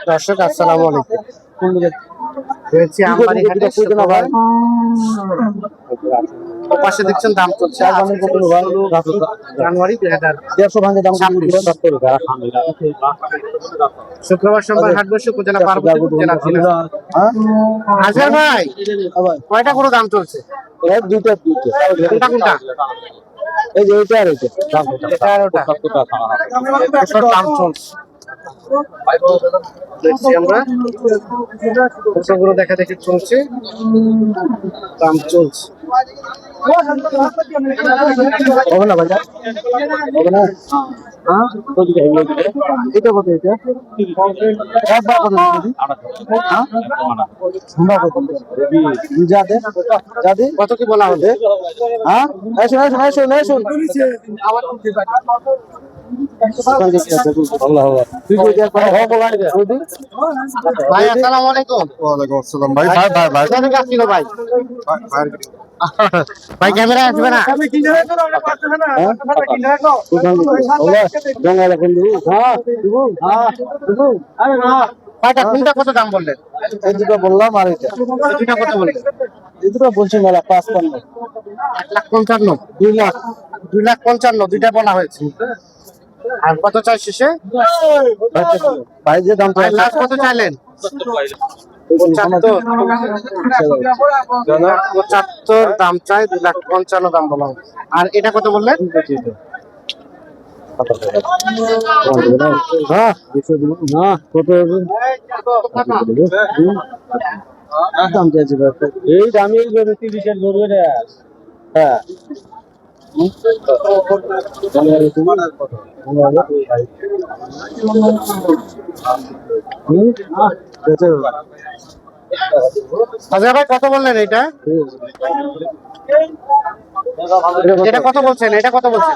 দর্শক আসসালামু আলাইকুম। পাশে দেখছেন দাম চলছে জানুয়ারি 2026 শুক্রবার সোমবার হাট বসে উপজেলা পার্বতীপুর জেলা আজহার ভাই কয়টা করে দাম চলছে? দুইটা কোনটা কোনটা? এই যে এটা আর এটা এটা আর ওটা দাম চলছে দেখছি আমরা ফটোগুলো দেখা দেখি চলছে দাম চলছে হবে না বাজার হবে না হ্যাঁ এটা কত এটা একবার কত হ্যাঁ আমরা কত যাদে যাদে কত কি বলা হবে? হ্যাঁ এসো এসো এসো এসো ভাই আসসালামু আলাইকুম। ওয়ালাইকুম আসসালাম ভাই ভাই ভাই ভাই কোথা থেকে আসছিল ভাই? ভাই ক্যামেরা আসবে না? ভাইটা কোনটা কত দাম বললেন? এই দুটো বললাম আর এটা দুইটা কত বললেন? এই দুটো বলছি মেলা 55 1,55,000 2,55,000 দুইটা বলা হয়েছে। আর কত চাই শেষে? ভাই যে দাম ভাই লাস্ট কত চাইলেন? 75 দাম চাই 2,55,000 দাম বলা হয়েছে। আর এটা কত বললেন? হ্যাঁ না কত দাম চাইছি এই দামি 30-এর ধরবে রে হ্যাঁ আচ্ছা ভাই কত বললেন এটা? এটা কত বলছেন? এটা কত বলছেন?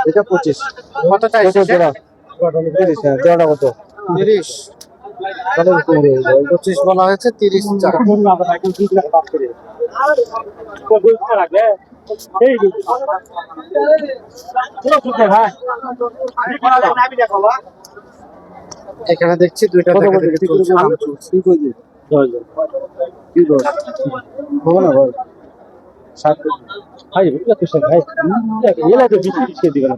এটা 25 কত চাইছেন? 30 কত 30 25 বলা হয়েছে 30 চা। এখানে দেখছি দুইটা দেখা দেখি চলছে দাম চলছে। কি দশ হবে না ভাই 7 ভাই এত সব ভাই এলা তো বিক্রি করে দিবেন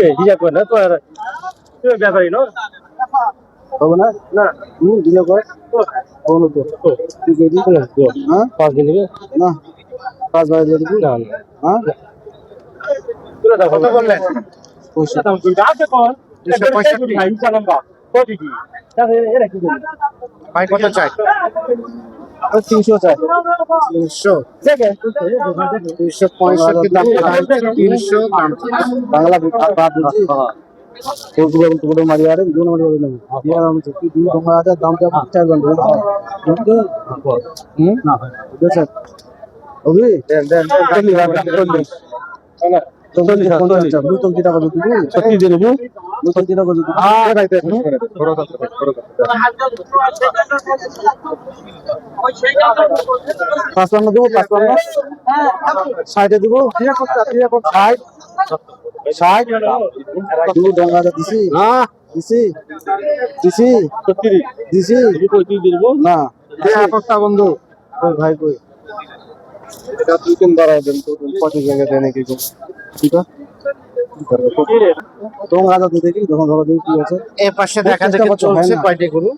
এই হিসাব করে না তো আর তুমি ব্যাপারই না হবে না না দিলে কয় বলো তো তুই কই দিছ না তো হ্যাঁ 5 দিন দিবে না 5 বার দিয়ে দিবি না হ্যাঁ কত বললেন? 65 দাম দুইটা আছে কোন 265 ভাই চালাম বা কত কি তাহলে এরা কি করবে ভাই কত চাই? 300 চাই 300 দেখে 365 দাম বলা হয়েছে 300 দাম বাংলা বাদ দিছি কোন কোন মারি আরে দুন মারি না আপনি আর আমি কি দুই টাকা আছে দাম টা 4 জন কিন্তু না দেখছেন ওবি দেন দেন চলি না তোমরা নতুন কিটা কত দিবি সত্যি দিয়ে দেবো নতুন কিটা কত দিবি হ্যাঁ ভাই বড় কথা 55 দেবো 55 60 দেবো 60 তুই ডঙ্গাটা দিছি হ্যাঁ দিছি 70 দিছি 35 দিব না একটা বন্ধু ওই ভাই কই এটা 2-3 বার দেন তো 25 টাকা দেন কি ঠিক আছে ডঙ্গাটা দিতে কি ডঙ্গা দিতে কি আছে এই পাশে দেখা দেখি চলছে কয়টি গরু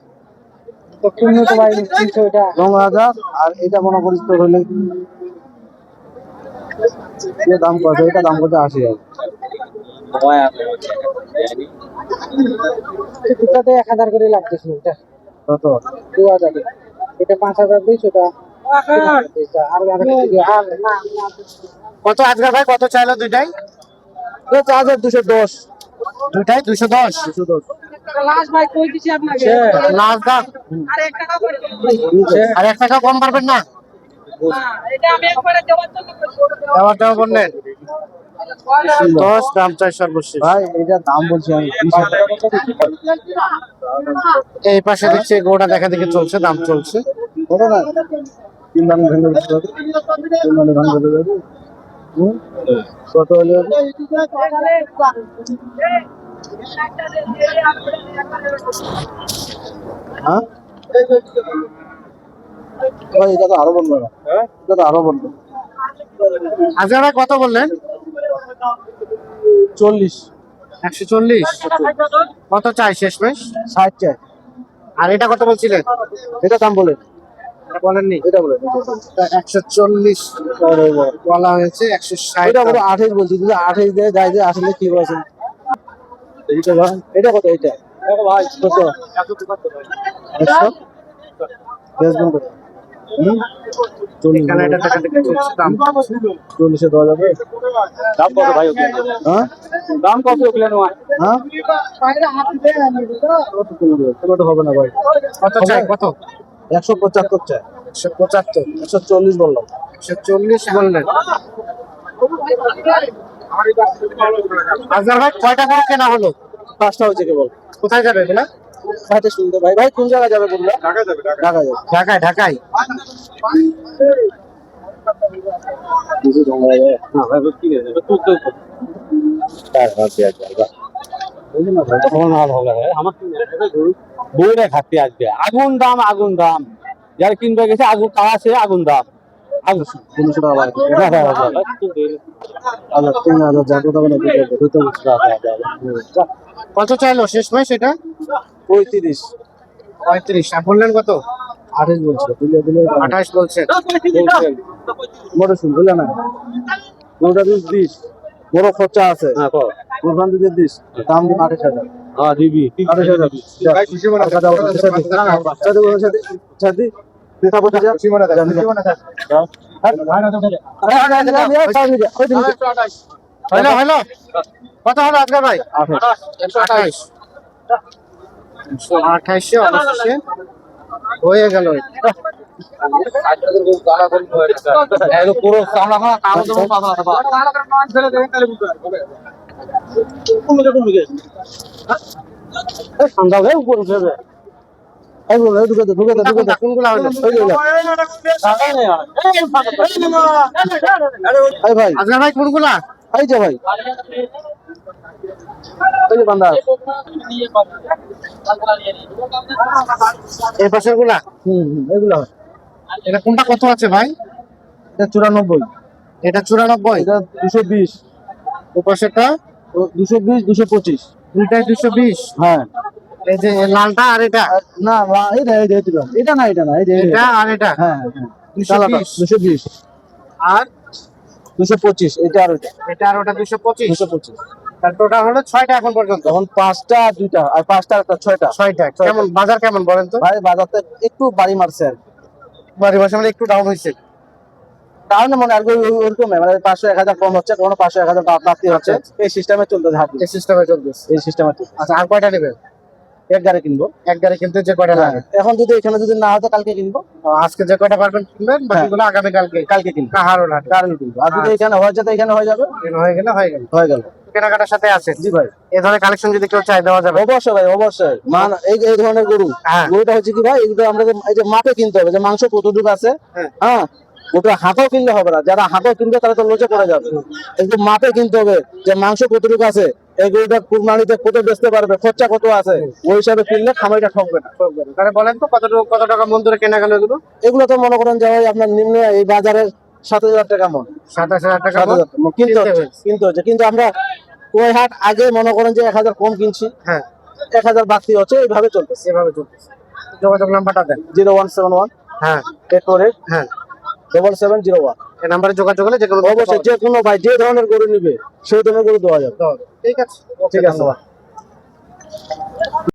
তো তুমি তো ভাই 300 এটা ডঙ্গা আর এটা মনে করিস তো হইলে ये दाम কত এটা দাম কত 80 এটাতে 1000 করে লাগতেছে এটা কত 2000 এটা 5200 টা আর না কত আজকে ভাই কত চাইলো দুইটাই? এটা 4210 দুইটাই 210 লাস্ট ভাই কই দিছি আপনাকে লাস্ট দাম আর 1 টাকা কম পারবেন না? এটা আমি একবারে দেওয়ার জন্য বললেন 10 দাম চাই সর্বশেষ ভাই এটা দাম বলছি আমি 20000 এই পাশে দেখছি গোটা দেখা দেখি চলছে দাম চলছে কত না 3 দাম ভেঙে দিতে 3 মানে ভাঙবে দেবে কত হলো হ্যাঁ ভাই এটা তো আরো বলবো না, এটা তো আরো বলবো। আজহার ভাই কত বললেন? 40 140। কত চাই শেষমেশ? 60 চাই। আর এটা কত বলছিলেন? এটা দাম বলে, এটা বলেননি। এটা বলে 140 বলা হয়েছে, 160। এটা বলে 28 বলছি, যদি 28 দেয় যাই যে আসলে কি বলছেন। এটা ভাই, এটা কত? এটা ভাই কত? 100 বেচবেন কত? 40 এখানে এটা দেখা দেখি চলছে দাম। 40 দেওয়া যাবে? দাম কত ভাই ওগুলো? হ্যাঁ দাম কত ওগুলো? হ্যাঁ কত হবে না ভাই? কত চাই? কত? 175 চাই। 175। 140 বললাম। 140 বললেন। আজহার ভাই কয়টা করে কেনা হলো? 5টা হচ্ছে কেবল। কোথায় যাবে এগুলা? হাটে শুনতে ভাই, ভাই কোন জায়গায় যাবে বললা? ঢাকা যাবে। ঢাকা যাবে। ঢাকায়। ঢাকায় কিছু দোঙ্গা যাবে না ভাই, কি রে এটা তুই তো তার হাতে আছে বা বুঝলি না ভাই, তখন আর হবে ভাই আমার কি বইটা খাতে আসবে। আগুন দাম, আগুন দাম, যার কিনবে গেছে আগুন কারা সে আগুন দাম। আগুন 1500 টাকা লাগে। না না আচ্ছা 3000 যা কথা বলে দিতে কত চাইলো শেষমেশ এটা? 35 35। আর বললেন কত? 28 বলছিল, দিলে দিলে 28 বলছেন। বলছেন মোটর শুন বুঝলে না, ওটা 20 বড় খরচা আছে। হ্যাঁ কো ওখান থেকে 20 দাম দিন 28000। হ্যাঁ দিবি 28000 ভাই খুশি মনে কথা বলতে সাথে বলে সাথে দেখা বলতে যা খুশি মনে থাক, খুশি মনে থাক। হইলো হইলো। কত হলো আজহার ভাই? 128। 128 অবশেষে হয়ে গেল। পুরো চামড়া খাওয়া কালো দেবো পাতলা খাওয়া ঠান্ডা হয়ে উপর উঠে যাবে। এই বলে ঢুকে দে ঢুকে দে ঢুকে দে কোনগুলা হইলো? এই ভাই আজহার ভাই কোনগুলা? এই যে ভাই এই যে বান্দা এই পাশের গুলা? এগুলো এটা কোনটা কত আছে ভাই? এটা 94, এটা 94। এটা 220, ও পাশেরটা 220 225। দুইটাই 220। হ্যাঁ এই যে লালটা আর এটা? না এটা এটা না এটা না এই যে এটা আর এটা হ্যাঁ 220। 220 আর 225 এটা আর এটা এটা আর ওটা 225। 225। তার টোটাল হলো 6টা এখন পর্যন্ত। তখন 5টা আর 2টা আর 5টা একটা 6টা। 6টা। কেমন বাজার কেমন বলেন তো? ভাই বাজারতে একটু বাড়ি মারছে আর বাড়ি বসে মানে একটু ডাউন হয়েছে। কারণ মনে আর ওরকম মানে 500 1000 কম হচ্ছে, কোনো 500 1000 বাড়তি হচ্ছে, এই সিস্টেমে চলতেছে হাট, এই সিস্টেমে চলতেছে। এই সিস্টেমে। আচ্ছা আর কয়টা নেবেন? এক গাড়ি কিনবো। এক গাড়ি কিনতে যে কয়টা লাগে? এখন যদি এখানে যদি না হতো কালকে কিনবো। আজকে যে কয়টা পারবেন কিনবেন, বাকিগুলো আগামী কালকে কিনবো কাহারোল হাটে। কারণ কিনবো। আর যদি এখানে হয়ে যেত এখানে হয়ে যাবে, হয়ে গেলে হয়ে গেল। হয়ে গেল। কেনাকাটার সাথে আছে। জি ভাই এই ধরনের কালেকশন যদি কেউ চাই দেওয়া যাবে? অবশ্যই ভাই অবশ্যই। মান এই ধরনের গরু, হ্যাঁ। গরুটা হচ্ছে কি ভাই, এগুলো আমরা এই যে মাপে কিনতে হবে, যে মাংস কতটুকু আছে। হ্যাঁ ওটা হাতেও কিনলে হবে না, যারা হাতেও কিনবে তারা তো লজে পড়ে যাবে। একটু মাপে কিনতে হবে যে মাংস কতটুকু আছে, এই গরুটা কুরবানিতে কত বেচতে পারবে, খরচা কত আছে, ওই হিসাবে কিনলে খামারিটা ঠকবে না। তাহলে বলেন তো কত টাকা মন ধরে কেনা গেল এগুলো? এগুলো তো মনে করেন যে ভাই আপনার নিম্ন এই বাজারে 7000 টাকা মন, 27000 টাকা 7000 মন কিনতে হচ্ছে। কিন্তু আমরা ওই হাট আগে মনে করেন যে 1000 কম কিনছি, হ্যাঁ 1000 বাড়তি হচ্ছে, এইভাবে চলতেছে। এভাবে চলতেছে। যোগাযোগ নাম্বারটা দেন। 0171 হ্যাঁ 848 হ্যাঁ 7701। এই নাম্বারে যোগাযোগ হলে যে কোনো অবশ্যই যে কোনো ভাই যে ধরনের গরু নিবে সেই ধরনের গরু দেওয়া যাবে। ঠিক আছে, ঠিক আছে।